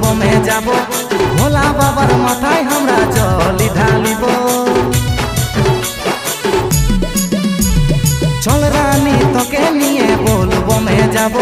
বমে যাব ভোলা বাবার মাথায় আমরা জল ঢালিব। চল রানী তোকে নিয়ে বল বমে যাব।